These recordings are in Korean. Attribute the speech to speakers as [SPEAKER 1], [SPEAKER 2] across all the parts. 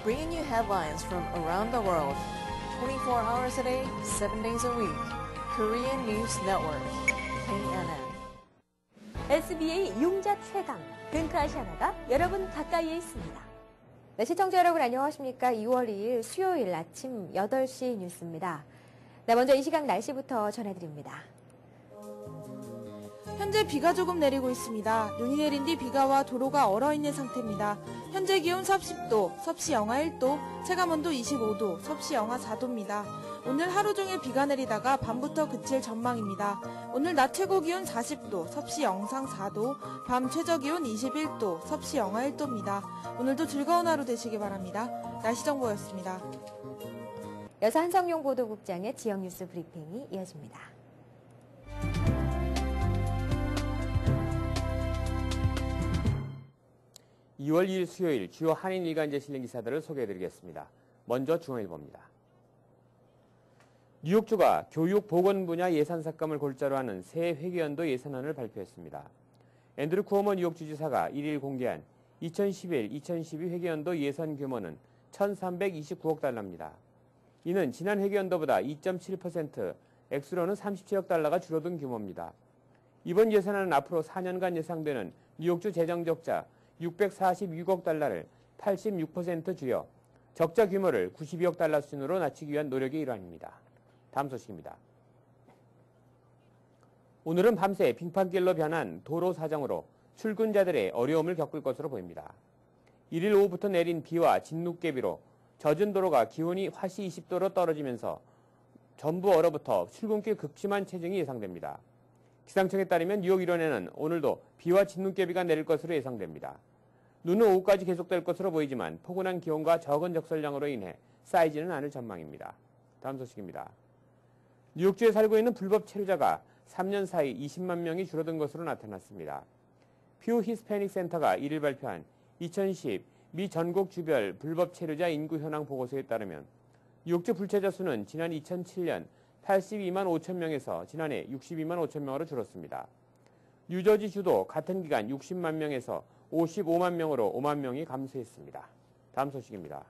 [SPEAKER 1] bringing you headlines from around the world. 24 hours a day, 7 days a week. Korean News Network, KNN.
[SPEAKER 2] SBA 융자 최강, 뱅크아시아나가 여러분 가까이에 있습니다. 네, 시청자 여러분 안녕하십니까? 2월 2일 수요일 아침 8시 뉴스입니다. 네, 먼저 이 시각 날씨부터 전해드립니다.
[SPEAKER 3] 현재 비가 조금 내리고 있습니다. 눈이 내린 뒤 비가 와 도로가 얼어있는 상태입니다. 현재 기온 섭씨 10도, 섭씨 영하 1도, 체감온도 25도, 섭씨 영하 4도입니다. 오늘 하루 종일 비가 내리다가 밤부터 그칠 전망입니다. 오늘 낮 최고 기온 40도, 섭씨 영상 4도, 밤 최저 기온 21도, 섭씨 영하 1도입니다. 오늘도 즐거운 하루 되시기 바랍니다. 날씨 정보였습니다.
[SPEAKER 2] 여사 한성용 보도국장의 지역 뉴스 브리핑이 이어집니다.
[SPEAKER 4] 2월 2일 수요일 주요 한인 일간지 실린 기사들을 소개해드리겠습니다. 먼저 중앙일보입니다. 뉴욕주가 교육 보건 분야 예산 삭감을 골자로 하는 새 회계연도 예산안을 발표했습니다. 앤드루 쿠오모 뉴욕주지사가 1일 공개한 2011-2012 회계연도 예산 규모는 1,329억 달러입니다. 이는 지난 회계연도보다 2.7%, 액수로는 37억 달러가 줄어든 규모입니다. 이번 예산안은 앞으로 4년간 예상되는 뉴욕주 재정 적자 646억 달러를 86% 줄여 적자 규모를 92억 달러 수준으로 낮추기 위한 노력의 일환입니다. 다음 소식입니다. 오늘은 밤새 빙판길로 변한 도로 사정으로 출근자들의 어려움을 겪을 것으로 보입니다. 1일 오후부터 내린 비와 진눈깨비로 젖은 도로가 기온이 화씨 20도로 떨어지면서 전부 얼어붙어 출근길 극심한 체증이 예상됩니다. 기상청에 따르면 뉴욕 일원에는 오늘도 비와 진눈깨비가 내릴 것으로 예상됩니다. 눈은 오후까지 계속될 것으로 보이지만 포근한 기온과 적은 적설량으로 인해 쌓이지는 않을 전망입니다. 다음 소식입니다. 뉴욕주에 살고 있는 불법 체류자가 3년 사이 20만 명이 줄어든 것으로 나타났습니다. 퓨 히스패닉 센터가 1일 발표한 2010 미 전국 주별 불법 체류자 인구 현황 보고서에 따르면 뉴욕주 불체자 수는 지난 2007년 82만 5천 명에서 지난해 62만 5천 명으로 줄었습니다. 뉴저지주도 같은 기간 60만 명에서 55만 명으로 5만 명이 감소했습니다. 다음 소식입니다.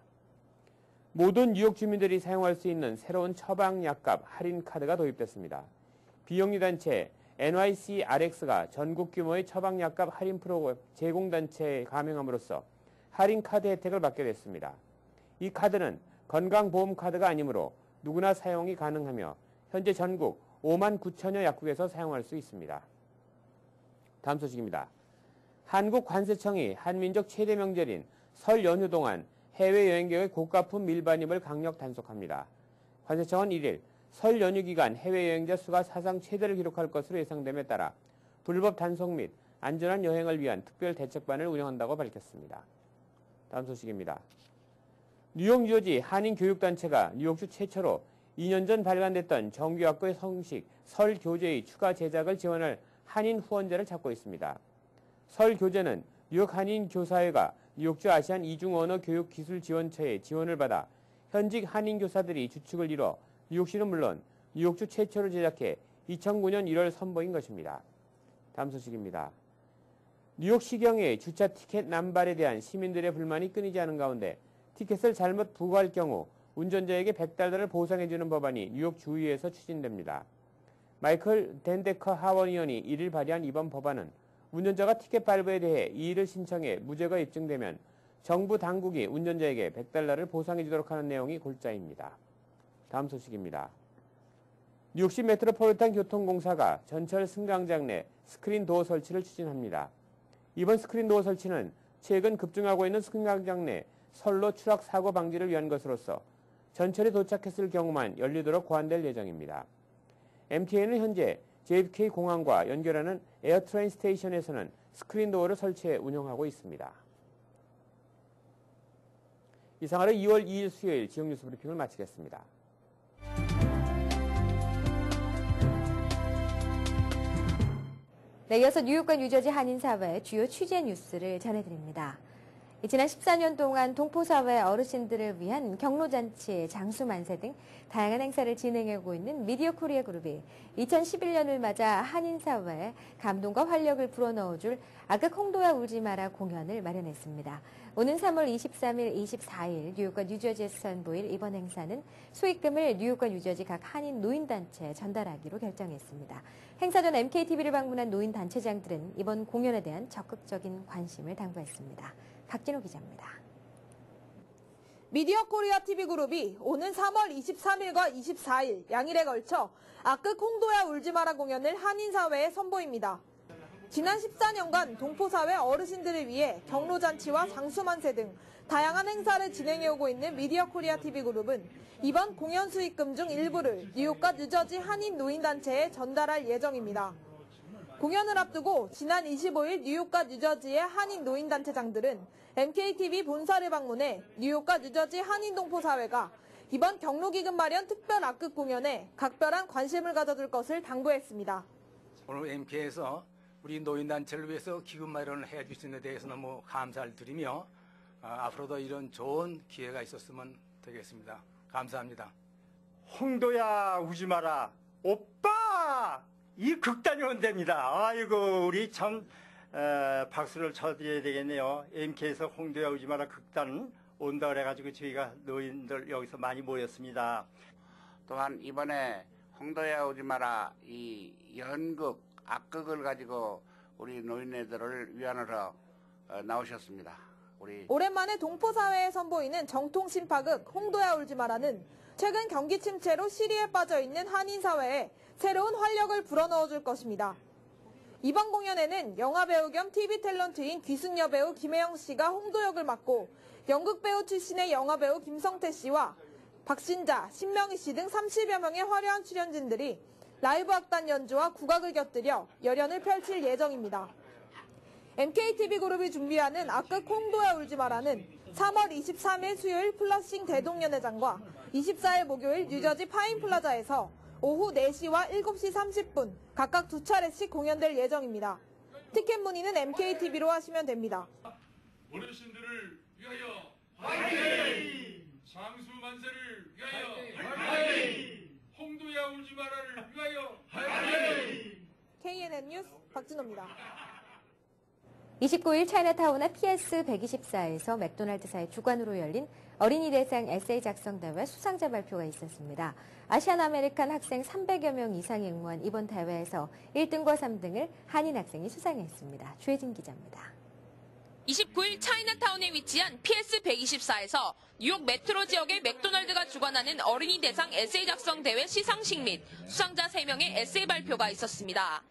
[SPEAKER 4] 모든 뉴욕 주민들이 사용할 수 있는 새로운 처방약값 할인 카드가 도입됐습니다. 비영리단체 NYCRX가 전국 규모의 처방약값 할인 프로그램 제공단체에 가맹함으로써 할인 카드 혜택을 받게 됐습니다. 이 카드는 건강보험카드가 아니므로 누구나 사용이 가능하며 현재 전국 5만 9천여 약국에서 사용할 수 있습니다. 다음 소식입니다. 한국관세청이 한민족 최대 명절인 설 연휴 동안 해외여행객의 고가품 밀반입을 강력 단속합니다. 관세청은 1일 설 연휴 기간 해외여행자 수가 사상 최대를 기록할 것으로 예상됨에 따라 불법 단속 및 안전한 여행을 위한 특별 대책반을 운영한다고 밝혔습니다. 다음 소식입니다. 뉴욕 뉴저지 한인교육단체가 뉴욕주 최초로 2년 전 발간됐던 정규학교의 성식 설 교재의 추가 제작을 지원할 한인 후원자를 찾고 있습니다. 설 교재는 뉴욕 한인교사회가 뉴욕주 아시안 이중언어 교육기술지원처의 지원을 받아 현직 한인교사들이 주축을 이뤄 뉴욕시는 물론 뉴욕주 최초로 제작해 2009년 1월 선보인 것입니다. 다음 소식입니다. 뉴욕시경의 주차 티켓 남발에 대한 시민들의 불만이 끊이지 않은 가운데 티켓을 잘못 부과할 경우 운전자에게 $100를 보상해주는 법안이 뉴욕 주의회에서 추진됩니다. 마이클 댄데커 하원 의원이 1일 발의한 이번 법안은 운전자가 티켓 발부에 대해 이의를 신청해 무죄가 입증되면 정부 당국이 운전자에게 $100를 보상해주도록 하는 내용이 골자입니다. 다음 소식입니다. 뉴욕시 메트로폴리탄 교통공사가 전철 승강장 내 스크린 도어 설치를 추진합니다. 이번 스크린 도어 설치는 최근 급증하고 있는 승강장 내 선로 추락 사고 방지를 위한 것으로서 전철이 도착했을 경우만 열리도록 고안될 예정입니다. MTA는 현재 JFK 공항과 연결하는 에어트레인 스테이션에서는 스크린 도어를 설치해 운영하고 있습니다. 이상으로 2월 2일 수요일 지역 뉴스 브리핑을 마치겠습니다.
[SPEAKER 2] 네, 이어서 뉴욕과 뉴저지 한인사회 주요 취재 뉴스를 전해드립니다. 지난 14년 동안 동포사회 어르신들을 위한 경로잔치, 장수만세 등 다양한 행사를 진행하고 있는 미디어 코리아 그룹이 2011년을 맞아 한인사회에 감동과 활력을 불어넣어줄 아까 콩도야 울지 마라 공연을 마련했습니다. 오는 3월 23일, 24일 뉴욕과 뉴저지에서 선보일 이번 행사는 수익금을 뉴욕과 뉴저지 각 한인 노인단체에 전달하기로 결정했습니다. 행사 전 MKTV를 방문한 노인단체장들은 이번 공연에 대한 적극적인 관심을 당부했습니다. 박진호 기자입니다.
[SPEAKER 3] 미디어 코리아 TV그룹이 오는 3월 23일과 24일 양일에 걸쳐 악극 홍도야 울지마라 공연을 한인사회에 선보입니다. 지난 14년간 동포사회 어르신들을 위해 경로잔치와 장수만세 등 다양한 행사를 진행해오고 있는 미디어 코리아 TV그룹은 이번 공연 수익금 중 일부를 뉴욕과 뉴저지 한인 노인단체에 전달할 예정입니다. 공연을 앞두고 지난 25일 뉴욕과 뉴저지의 한인 노인단체장들은 MKTV 본사를 방문해 뉴욕과 뉴저지 한인 동포사회가 이번 경로기금 마련 특별 악극 공연에 각별한 관심을 가져줄 것을 당부했습니다.
[SPEAKER 5] 오늘 MK에서 우리 노인단체를 위해서 기금 마련을 해주신 데 대해서 너무 감사를 드리며 앞으로도 이런 좋은 기회가 있었으면 되겠습니다. 감사합니다.
[SPEAKER 6] 홍도야 우지 마라. 오빠! 이 극단이 온답니다. 아이고 우리 참 박수를 쳐드려야 되겠네요. MK에서 홍도야 우지 마라 극단 온다 그래가지고 저희가 노인들 여기서 많이 모였습니다.
[SPEAKER 7] 또한 이번에 홍도야 오지 마라 이 연극 악극을 가지고 우리 노인네들을 위안으로 나오셨습니다.
[SPEAKER 3] 오랜만에 동포사회에 선보이는 정통 신파극 홍도야 울지 마라는 최근 경기 침체로 시리에 빠져 있는 한인사회에 새로운 활력을 불어넣어줄 것입니다. 이번 공연에는 영화배우 겸 TV 탤런트인 귀순여 배우 김혜영 씨가 홍도 역을 맡고 연극배우 출신의 영화배우 김성태 씨와 박신자, 신명희 씨 등 30여 명의 화려한 출연진들이 라이브 악단 연주와 국악을 곁들여 열연을 펼칠 예정입니다. MKTV그룹이 준비하는 악극 홍도야 울지 마라는 3월 23일 수요일 플러싱 대동연회장과 24일 목요일 뉴저지 파인플라자에서 오후 4시와 7시 30분 각각 2차례씩 공연될 예정입니다. 티켓 문의는 MKTV로 하시면 됩니다.
[SPEAKER 8] 어르신들을 위하여 화이팅! 장수 만세를 위하여 화이팅! 홍도야 울지 마라를 위하여 화이팅!
[SPEAKER 3] KNN 뉴스 박진호입니다.
[SPEAKER 2] 29일 차이나타운의 PS 124에서 맥도날드사의 주관으로 열린 어린이 대상 에세이 작성 대회 수상자 발표가 있었습니다. 아시안 아메리칸 학생 300여 명 이상이 응모한 이번 대회에서 1등과 3등을 한인 학생이 수상했습니다. 주혜진 기자입니다.
[SPEAKER 9] 29일 차이나타운에 위치한 PS 124에서 뉴욕 메트로 지역의 맥도날드가 주관하는 어린이 대상 에세이 작성 대회 시상식 및 수상자 3명의 에세이 발표가 있었습니다.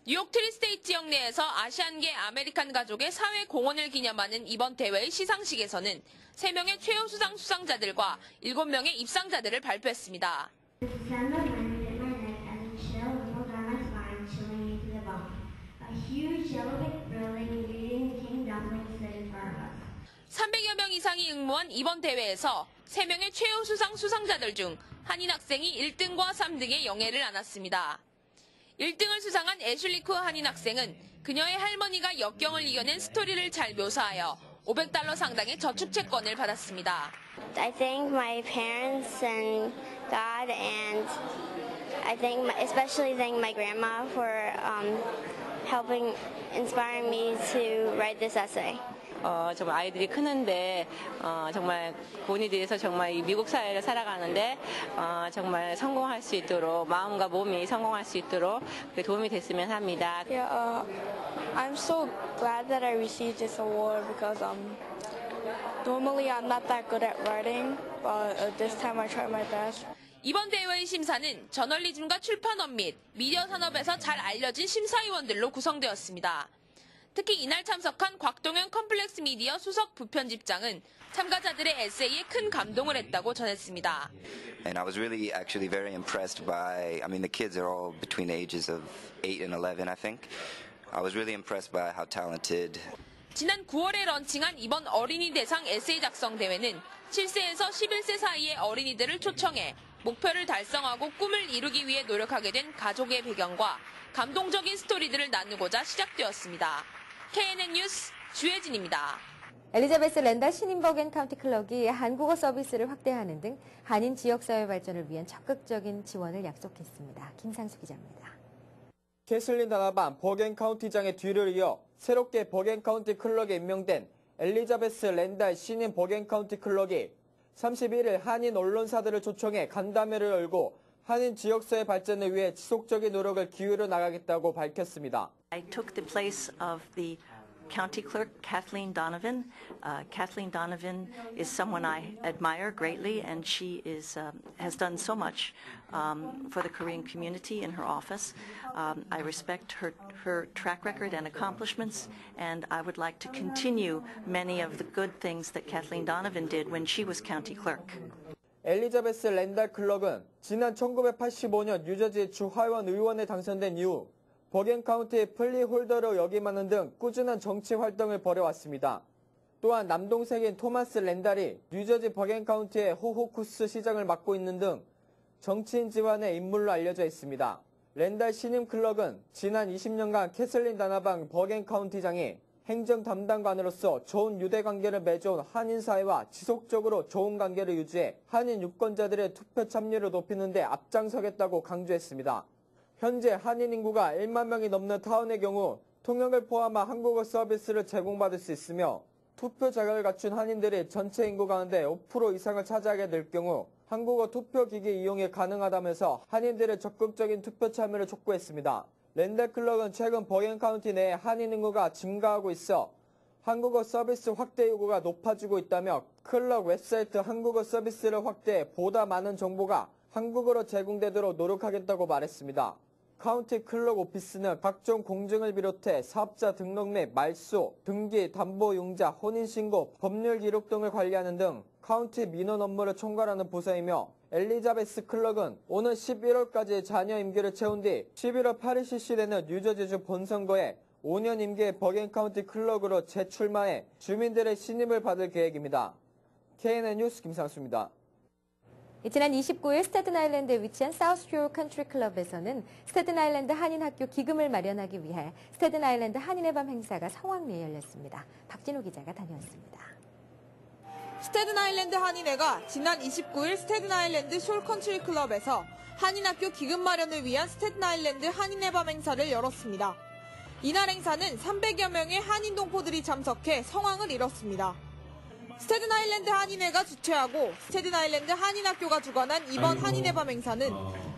[SPEAKER 9] 뉴욕 트리스테이트 지역 내에서 아시안계 아메리칸 가족의 사회 공헌을 기념하는 이번 대회의 시상식에서는 3명의 최우 수상 수상자들과 7명의 입상자들을 발표했습니다. (300여 명) 이상이 응모한 이번 대회에서 3명의 최우 수상 수상자들 중 한인 학생이 1등과 3등의 영예를 안았습니다. 1등을 수상한 애슐리 쿠 한인 학생은 그녀의 할머니가 역경을 이겨낸 스토리를 잘 묘사하여 $500 상당의 저축 채권을 받았습니다.
[SPEAKER 10] I thank my parents and God, and I especially thank my grandma for helping inspire me to write this essay.
[SPEAKER 11] 정말 아이들이 크는데 정말 본인들에서 정말 이 미국 사회를 살아가는데 정말 성공할 수 있도록 마음과 몸이 성공할 수 있도록 도움이 됐으면 합니다.
[SPEAKER 12] I'm so glad that I received this award because normally I'm not that good at writing, but this time I tried my best.
[SPEAKER 9] 이번 대회의 심사는 저널리즘과 출판업 및 미디어 산업에서 잘 알려진 심사위원들로 구성되었습니다. 특히 이날 참석한 곽동현 컴플렉스 미디어 수석 부편집장은 참가자들의 에세이에 큰 감동을 했다고 전했습니다.
[SPEAKER 13] And I was really actually very impressed by, the kids are all between the ages of 8 and 11, I think. I was really impressed by how talented.
[SPEAKER 9] 지난 9월에 런칭한 이번 어린이 대상 에세이 작성 대회는 7세에서 11세 사이의 어린이들을 초청해 목표를 달성하고 꿈을 이루기 위해 노력하게 된 가족의 배경과 감동적인 스토리들을 나누고자 시작되었습니다. KNN 뉴스 주혜진입니다.
[SPEAKER 2] 엘리자베스 랜달 신인 버겐 카운티 클럭이 한국어 서비스를 확대하는 등 한인 지역사회 발전을 위한 적극적인 지원을 약속했습니다. 김상수 기자입니다.
[SPEAKER 14] 캐슬린 다나반 버겐 카운티장의 뒤를 이어 새롭게 버겐 카운티 클럭에 임명된 엘리자베스 랜달 신임 버겐 카운티 클럭이 31일 한인 언론사들을 초청해 간담회를 열고 한인 지역사회 발전을 위해 지속적인 노력을 기울여 나가겠다고 밝혔습니다.
[SPEAKER 15] I took the place of the County Clerk Kathleen Donovan. Kathleen Donovan is someone I admire greatly, and she has done so much for the Korean community in her office. I respect her track record and accomplishments, and I would like to continue many of the good things that Kathleen Donovan did when she was County Clerk.
[SPEAKER 14] 엘리자베스 랜달 클럭은 지난 1985년 뉴저지 주 하원 의원에 당선된 이후 버겐 카운티 플리 홀더로 역임하는 등 꾸준한 정치 활동을 벌여왔습니다. 또한 남동생인 토마스 랜달이 뉴저지 버겐 카운티의 호호쿠스 시장을 맡고 있는 등 정치인 집안의 인물로 알려져 있습니다. 랜달 신임 클럭은 지난 20년간 캐슬린 다나방 버겐 카운티장이 행정 담당관으로서 좋은 유대 관계를 맺어온 한인 사회와 지속적으로 좋은 관계를 유지해 한인 유권자들의 투표 참여를 높이는 데 앞장서겠다고 강조했습니다. 현재 한인 인구가 1만 명이 넘는 타운의 경우 통역을 포함한 한국어 서비스를 제공받을 수 있으며 투표 자격을 갖춘 한인들이 전체 인구 가운데 5% 이상을 차지하게 될 경우 한국어 투표기기 이용이 가능하다면서 한인들의 적극적인 투표 참여를 촉구했습니다. 랜달 클럭은 최근 버겐 카운티 내에 한인 인구가 증가하고 있어 한국어 서비스 확대 요구가 높아지고 있다며 클럭 웹사이트 한국어 서비스를 확대해 보다 많은 정보가 한국어로 제공되도록 노력하겠다고 말했습니다. 카운티 클럭 오피스는 각종 공증을 비롯해 사업자 등록 및 말소, 등기, 담보융자, 혼인신고, 법률 기록 등을 관리하는 등 카운티 민원 업무를 총괄하는 부서이며 엘리자베스 클럭은 오는 11월까지 자녀 임기를 채운 뒤 11월 8일 실시되는 뉴저지주 본선거에 5년 임기의 버겐 카운티 클럭으로 재출마해 주민들의 신임을 받을 계획입니다. KNN 뉴스 김상수입니다.
[SPEAKER 2] 지난 29일 스태튼 아일랜드에 위치한 사우스쇼어 컨트리 클럽에서는 스태튼 아일랜드 한인 학교 기금을 마련하기 위해 스태튼 아일랜드 한인의 밤 행사가 성황리에 열렸습니다. 박진우 기자가 다녀왔습니다.
[SPEAKER 3] 스태튼 아일랜드 한인회가 지난 29일 스태튼 아일랜드 숄 컨트리 클럽에서 한인 학교 기금 마련을 위한 스태튼 아일랜드 한인의 밤 행사를 열었습니다. 이날 행사는 300여 명의 한인 동포들이 참석해 성황을 이뤘습니다. 스태튼 아일랜드 한인회가 주최하고 스태튼 아일랜드 한인학교가 주관한 이번 한인의 밤 행사는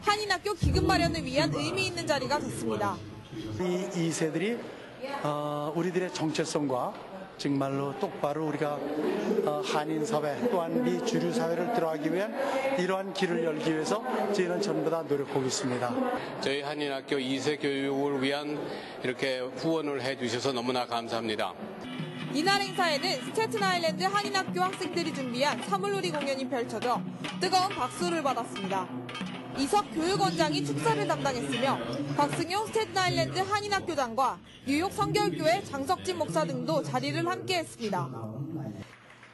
[SPEAKER 3] 한인학교 기금 마련을 위한 의미 있는 자리가 됐습니다.
[SPEAKER 16] 이 2세들이 우리들의 정체성과 정말로 똑바로 우리가 한인 사회 또한 미주류 사회를 들어가기 위한 이러한 길을 열기 위해서 저희는 전부 다 노력하고 있습니다.
[SPEAKER 17] 저희 한인학교 2세 교육을 위한 이렇게 후원을 해주셔서 너무나 감사합니다.
[SPEAKER 3] 이날 행사에는 스태튼 아일랜드 한인학교 학생들이 준비한 사물놀이 공연이 펼쳐져 뜨거운 박수를 받았습니다. 이석 교육원장이 축사를 담당했으며 박승용 스태튼 아일랜드 한인학교장과 뉴욕 성결교회 장석진 목사 등도 자리를 함께했습니다.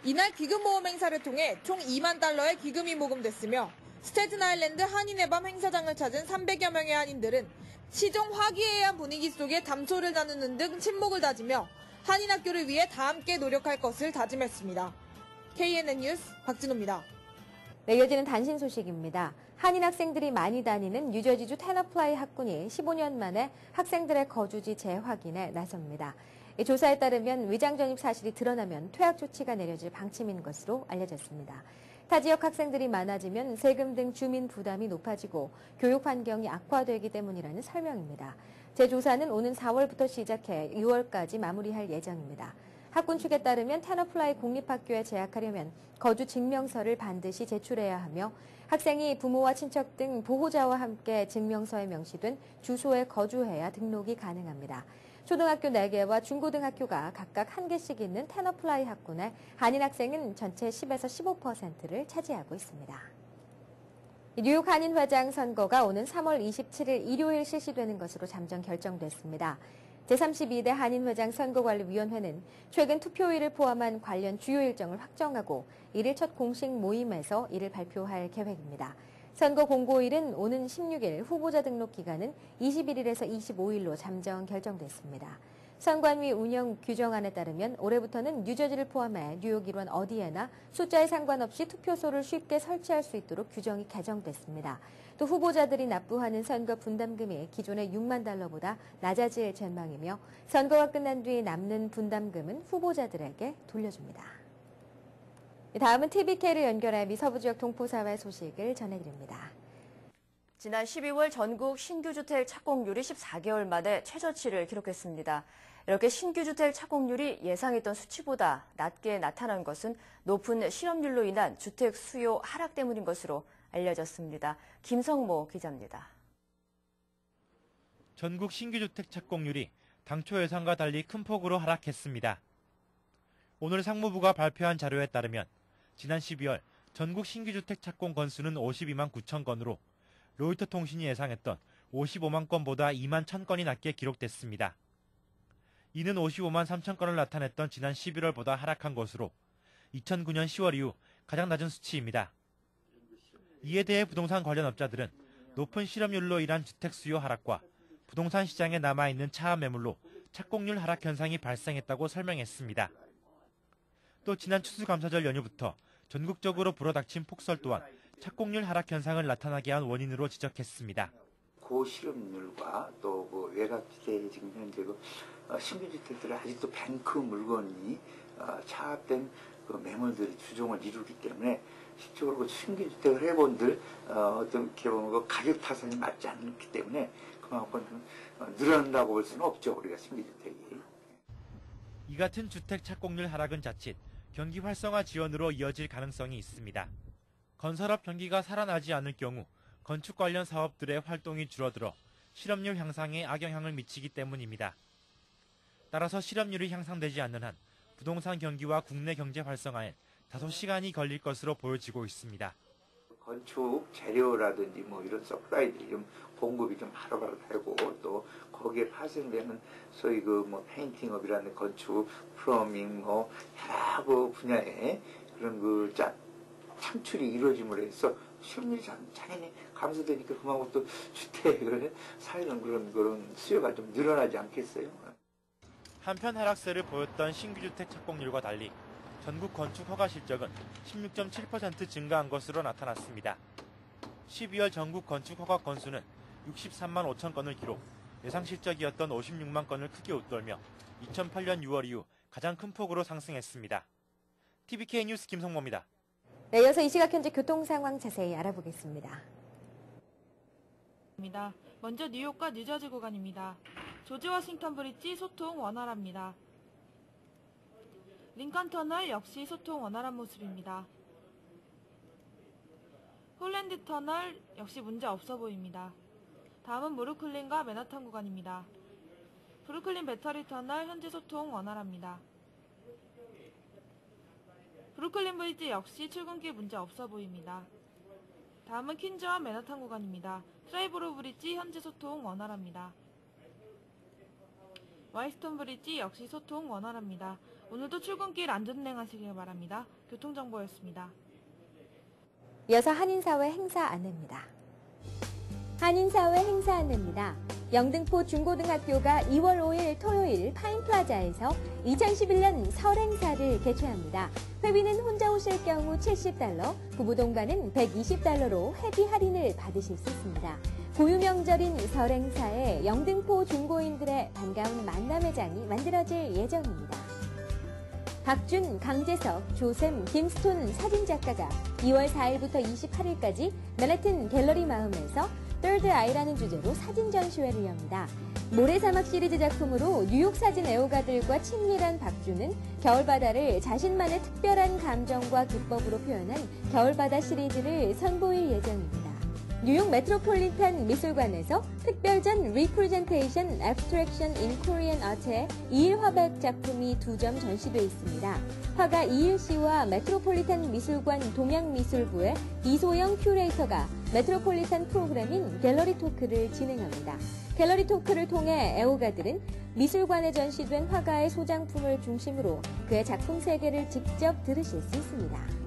[SPEAKER 3] 이날 기금모험 행사를 통해 총 2만 달러의 기금이 모금됐으며 스태튼 아일랜드 한인의 밤 행사장을 찾은 300여 명의 한인들은 시종 화기애애한 분위기 속에 담소를 나누는 등 친목을 다지며 한인학교를 위해 다 함께 노력할 것을 다짐했습니다. KNN 뉴스 박진호입니다.
[SPEAKER 2] 네, 이어지는 단신 소식입니다. 한인 학생들이 많이 다니는 뉴저지주 테너플라이 학군이 15년 만에 학생들의 거주지 재확인에 나섭니다. 조사에 따르면 위장 전입 사실이 드러나면 퇴학 조치가 내려질 방침인 것으로 알려졌습니다. 타 지역 학생들이 많아지면 세금 등 주민 부담이 높아지고 교육 환경이 악화되기 때문이라는 설명입니다. 재조사는 오는 4월부터 시작해 6월까지 마무리할 예정입니다. 학군 측에 따르면 테너플라이 공립학교에 재학하려면 거주 증명서를 반드시 제출해야 하며 학생이 부모와 친척 등 보호자와 함께 증명서에 명시된 주소에 거주해야 등록이 가능합니다. 초등학교 4개와 중고등학교가 각각 1개씩 있는 테너플라이 학군에 한인 학생은 전체 10에서 15%를 차지하고 있습니다. 뉴욕 한인회장 선거가 오는 3월 27일 일요일 실시되는 것으로 잠정 결정됐습니다. 제32대 한인회장 선거관리위원회는 최근 투표일을 포함한 관련 주요 일정을 확정하고 이를 첫 공식 모임에서 이를 발표할 계획입니다. 선거 공고일은 오는 16일, 후보자 등록 기간은 21일에서 25일로 잠정 결정됐습니다. 선관위 운영 규정안에 따르면 올해부터는 뉴저지를 포함해 뉴욕 일원 어디에나 숫자에 상관없이 투표소를 쉽게 설치할 수 있도록 규정이 개정됐습니다. 또 후보자들이 납부하는 선거 분담금이 기존의 $6만 달러보다 낮아질 전망이며 선거가 끝난 뒤 남는 분담금은 후보자들에게 돌려줍니다. 다음은 TVK를 연결해 미 서부 지역 동포사회 소식을 전해드립니다.
[SPEAKER 18] 지난 12월 전국 신규주택 착공률이 14개월 만에 최저치를 기록했습니다. 이렇게 신규주택 착공률이 예상했던 수치보다 낮게 나타난 것은 높은 실업률로 인한 주택 수요 하락 때문인 것으로 알려졌습니다. 김성모 기자입니다.
[SPEAKER 19] 전국 신규주택 착공률이 당초 예상과 달리 큰 폭으로 하락했습니다. 오늘 상무부가 발표한 자료에 따르면 지난 12월 전국 신규주택 착공 건수는 52만 9천 건으로 로이터 통신이 예상했던 55만 건보다 2만 1천 건이 낮게 기록됐습니다. 이는 55만 3천 건을 나타냈던 지난 11월보다 하락한 것으로 2009년 10월 이후 가장 낮은 수치입니다. 이에 대해 부동산 관련 업자들은 높은 실업률로 인한 주택 수요 하락과 부동산 시장에 남아있는 차압 매물로 착공률 하락 현상이 발생했다고 설명했습니다. 또 지난 추수감사절 연휴부터 전국적으로 불어닥친 폭설 또한 착공률 하락 현상을 나타나게 한 원인으로 지적했습니다.
[SPEAKER 20] 고실업률과 또 외곽지대에 지금 현재 신규주택들은 아직도 뱅크 물건이 차압된 매물들이 주종을 이루기 때문에 실적으로 신규주택을 해본들 어떻게 보면 가격 타산이 맞지 않기 때문에 그만큼 늘어난다고 볼 수는 없죠, 우리가 신규주택이.
[SPEAKER 19] 이 같은 주택 착공률 하락은 자칫 경기 활성화 지원으로 이어질 가능성이 있습니다. 건설업 경기가 살아나지 않을 경우 건축 관련 사업들의 활동이 줄어들어 실업률 향상에 악영향을 미치기 때문입니다. 따라서 실업률이 향상되지 않는 한 부동산 경기와 국내 경제 활성화엔 다소 시간이 걸릴 것으로 보여지고 있습니다.
[SPEAKER 20] 건축 재료라든지 이런 서프라이들이 좀 공급이 좀 바로바로 되고 또 거기에 파생되는 소위 페인팅업이라는 건축, 플러밍 여러 분야에 그런 창출이 이루어짐으로 해서 실업률이 당연히 감소되니까 그만큼 또 주택을 사려는 그런 수요가 좀 늘어나지 않겠어요?
[SPEAKER 19] 한편 하락세를 보였던 신규주택 착공률과 달리 전국 건축 허가 실적은 16.7% 증가한 것으로 나타났습니다. 12월 전국 건축 허가 건수는 63만 5천 건을 기록, 예상 실적이었던 56만 건을 크게 웃돌며 2008년 6월 이후 가장 큰 폭으로 상승했습니다. TVK 뉴스 김성모입니다.
[SPEAKER 2] 네, 이어서 이 시각 현재 교통 상황 자세히 알아보겠습니다.
[SPEAKER 3] 먼저 뉴욕과 뉴저지 구간입니다. 조지 워싱턴 브릿지 소통 원활합니다. 링컨 터널 역시 소통 원활한 모습입니다. 홀랜드 터널 역시 문제 없어 보입니다. 다음은 브루클린과 맨하탄 구간입니다. 브루클린 배터리 터널 현재 소통 원활합니다. 브루클린 브리지 역시 출근길 문제 없어 보입니다. 다음은 퀸즈와 맨하탄 구간입니다. 트라이브로 브리지 현재 소통 원활합니다. 와이스톤 브리지 역시 소통 원활합니다. 오늘도 출근길 안전운행하시길 바랍니다. 교통정보였습니다.
[SPEAKER 2] 이어서 한인사회 행사 안내입니다. 한인사회 행사 안내입니다. 영등포 중고등학교가 2월 5일 토요일 파인플라자에서 2011년 설 행사를 개최합니다. 회비는 혼자 오실 경우 $70, 부부 동반은 $120로 회비 할인을 받으실 수 있습니다. 고유명절인 설 행사에 영등포 중고인들의 반가운 만남의 장이 만들어질 예정입니다. 박준, 강재석, 조샘, 김스톤 사진작가가 2월 4일부터 28일까지 맨해튼 갤러리 마음에서 Third Eye라는 주제로 사진 전시회를 엽니다. 모래사막 시리즈 작품으로 뉴욕 사진 애호가들과 친밀한 박준은 겨울바다를 자신만의 특별한 감정과 기법으로 표현한 겨울바다 시리즈를 선보일 예정입니다. 뉴욕 메트로폴리탄 미술관에서 특별전 Representation Abstraction in Korean Art의 2일 화백 작품이 2점 전시돼 있습니다. 화가 이일 씨와 메트로폴리탄 미술관 동양미술부의 이소영 큐레이터가 메트로폴리탄 프로그램인 갤러리 토크를 진행합니다. 갤러리 토크를 통해 애호가들은 미술관에 전시된 화가의 소장품을 중심으로 그의 작품 세계를 직접 들으실 수 있습니다.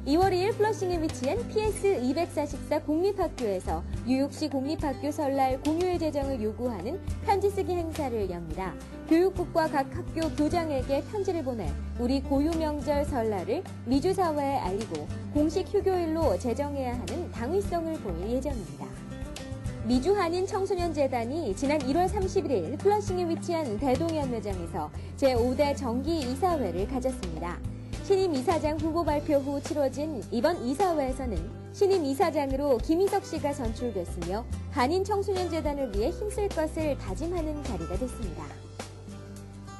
[SPEAKER 2] 2월 2일 플러싱에 위치한 PS244 공립학교에서 뉴욕시 공립학교 설날 공휴일 제정을 요구하는 편지 쓰기 행사를 엽니다. 교육국과 각 학교 교장에게 편지를 보내 우리 고유 명절 설날을 미주 사회에 알리고 공식 휴교일로 제정해야 하는 당위성을 보일 예정입니다. 미주 한인 청소년재단이 지난 1월 31일 플러싱에 위치한 대동현 매장에서 제5대 정기 이사회를 가졌습니다. 신임 이사장 후보 발표 후 치러진 이번 이사회에서는 신임 이사장으로 김희석 씨가 선출됐으며 한인 청소년재단을 위해 힘쓸 것을 다짐하는 자리가 됐습니다.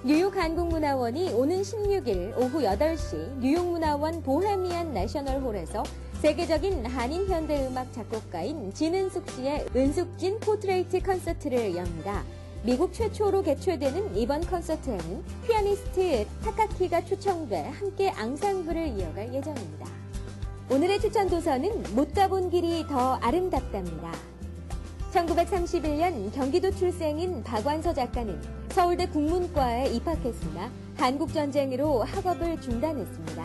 [SPEAKER 2] 뉴욕 한국문화원이 오는 16일 오후 8시 뉴욕문화원 보헤미안 내셔널홀에서 세계적인 한인 현대음악 작곡가인 진은숙 씨의 은숙진 포트레이트 콘서트를 엽니다. 미국 최초로 개최되는 이번 콘서트에는 피아니스트 타카키가 초청돼 함께 앙상블을 이어갈 예정입니다. 오늘의 추천 도서는 못 가본 길이 더 아름답답니다. 1931년 경기도 출생인 박완서 작가는 서울대 국문과에 입학했으나 한국전쟁으로 학업을 중단했습니다.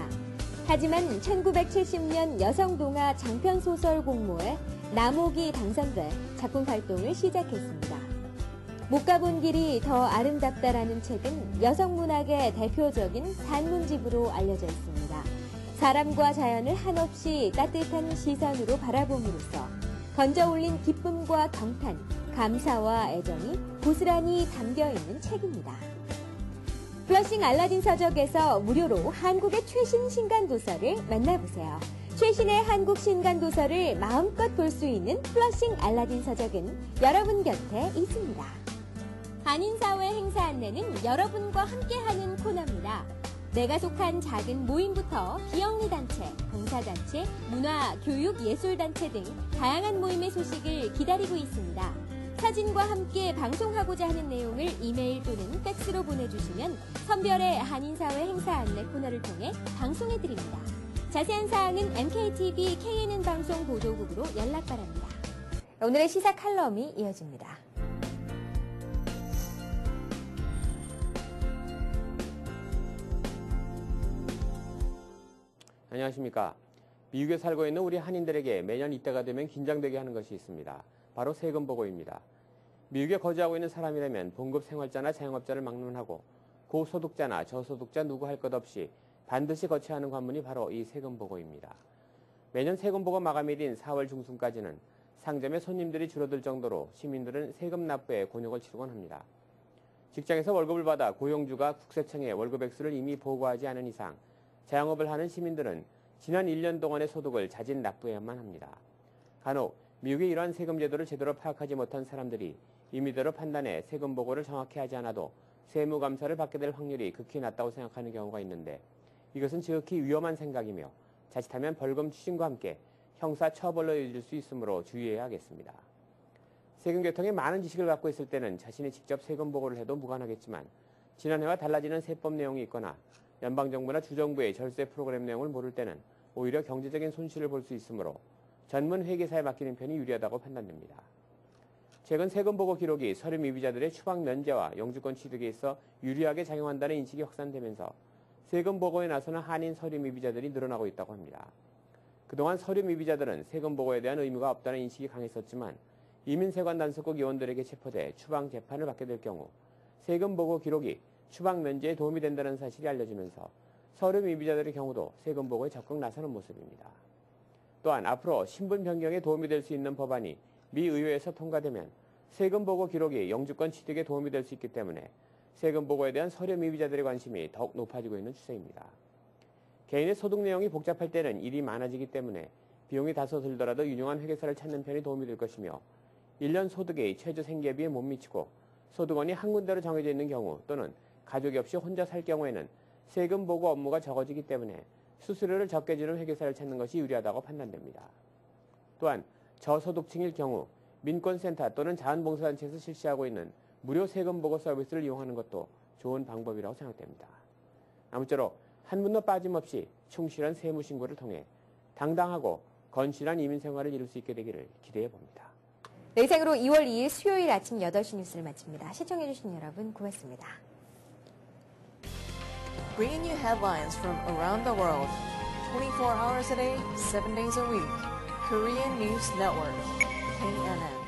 [SPEAKER 2] 하지만 1970년 여성동화 장편소설 공모에 남옥이 당선돼 작품 활동을 시작했습니다. 못 가본 길이 더 아름답다라는 책은 여성문학의 대표적인 산문집으로 알려져 있습니다. 사람과 자연을 한없이 따뜻한 시선으로 바라봄으로써 건져올린 기쁨과 경탄, 감사와 애정이 고스란히 담겨있는 책입니다. 플러싱 알라딘 서적에서 무료로 한국의 최신 신간도서를 만나보세요. 최신의 한국 신간도서를 마음껏 볼 수 있는 플러싱 알라딘 서적은 여러분 곁에 있습니다. 한인사회 행사 안내는 여러분과 함께하는 코너입니다. 내가 속한 작은 모임부터 비영리단체, 봉사단체, 문화, 교육, 예술단체 등 다양한 모임의 소식을 기다리고 있습니다. 사진과 함께 방송하고자 하는 내용을 이메일 또는 팩스로 보내주시면 선별의 한인사회 행사 안내 코너를 통해 방송해드립니다. 자세한 사항은 MKTV KNN 방송 보도국으로 연락 바랍니다. 오늘의 시사 칼럼이 이어집니다.
[SPEAKER 4] 안녕하십니까. 미국에 살고 있는 우리 한인들에게 매년 이때가 되면 긴장되게 하는 것이 있습니다. 바로 세금 보고입니다. 미국에 거주하고 있는 사람이라면 봉급 생활자나 자영업자를 막론하고 고소득자나 저소득자 누구 할 것 없이 반드시 거쳐야 하는 관문이 바로 이 세금 보고입니다. 매년 세금 보고 마감일인 4월 중순까지는 상점에 손님들이 줄어들 정도로 시민들은 세금 납부에 곤욕을 치르곤 합니다. 직장에서 월급을 받아 고용주가 국세청에 월급 액수를 이미 보고하지 않은 이상 자영업을 하는 시민들은 지난 1년 동안의 소득을 자진 납부해야만 합니다. 간혹 미국의 이러한 세금 제도를 제대로 파악하지 못한 사람들이 임의대로 판단해 세금 보고를 정확히 하지 않아도 세무감사를 받게 될 확률이 극히 낮다고 생각하는 경우가 있는데 이것은 지극히 위험한 생각이며 자칫하면 벌금 추징과 함께 형사 처벌로 이어질 수 있으므로 주의해야 하겠습니다. 세금 계통에 많은 지식을 갖고 있을 때는 자신이 직접 세금 보고를 해도 무관하겠지만 지난해와 달라지는 세법 내용이 있거나 연방정부나 주정부의 절세 프로그램 내용을 모를 때는 오히려 경제적인 손실을 볼 수 있으므로 전문 회계사에 맡기는 편이 유리하다고 판단됩니다. 최근 세금 보고 기록이 서류 미비자들의 추방 면제와 영주권 취득에 있어 유리하게 작용한다는 인식이 확산되면서 세금 보고에 나서는 한인 서류 미비자들이 늘어나고 있다고 합니다. 그동안 서류 미비자들은 세금 보고에 대한 의무가 없다는 인식이 강했었지만 이민세관 단속국 요원들에게 체포돼 추방 재판을 받게 될 경우 세금 보고 기록이 추방 면제에 도움이 된다는 사실이 알려지면서 서류 미비자들의 경우도 세금 보고에 적극 나서는 모습입니다. 또한 앞으로 신분 변경에 도움이 될 수 있는 법안이 미 의회에서 통과되면 세금 보고 기록이 영주권 취득에 도움이 될 수 있기 때문에 세금 보고에 대한 서류 미비자들의 관심이 더욱 높아지고 있는 추세입니다. 개인의 소득 내용이 복잡할 때는 일이 많아지기 때문에 비용이 다소 들더라도 유용한 회계사를 찾는 편이 도움이 될 것이며 1년 소득의 최저 생계비에 못 미치고 소득원이 한 군데로 정해져 있는 경우 또는 가족이 없이 혼자 살 경우에는 세금 보고 업무가 적어지기 때문에 수수료를 적게 주는 회계사를 찾는 것이 유리하다고 판단됩니다. 또한 저소득층일 경우 민권센터 또는 자원봉사단체에서 실시하고 있는 무료 세금 보고 서비스를 이용하는 것도 좋은 방법이라고 생각됩니다. 아무쪼록 한 분도 빠짐없이 충실한 세무 신고를 통해 당당하고 건실한 이민 생활을 이룰 수 있게 되기를 기대해 봅니다.
[SPEAKER 2] 네, 이상으로 2월 2일 수요일 아침 8시 뉴스를 마칩니다. 시청해주신 여러분 고맙습니다.
[SPEAKER 1] Bringing you headlines from around the world, 24 hours a day, 7 days a week. Korean News Network, KNN.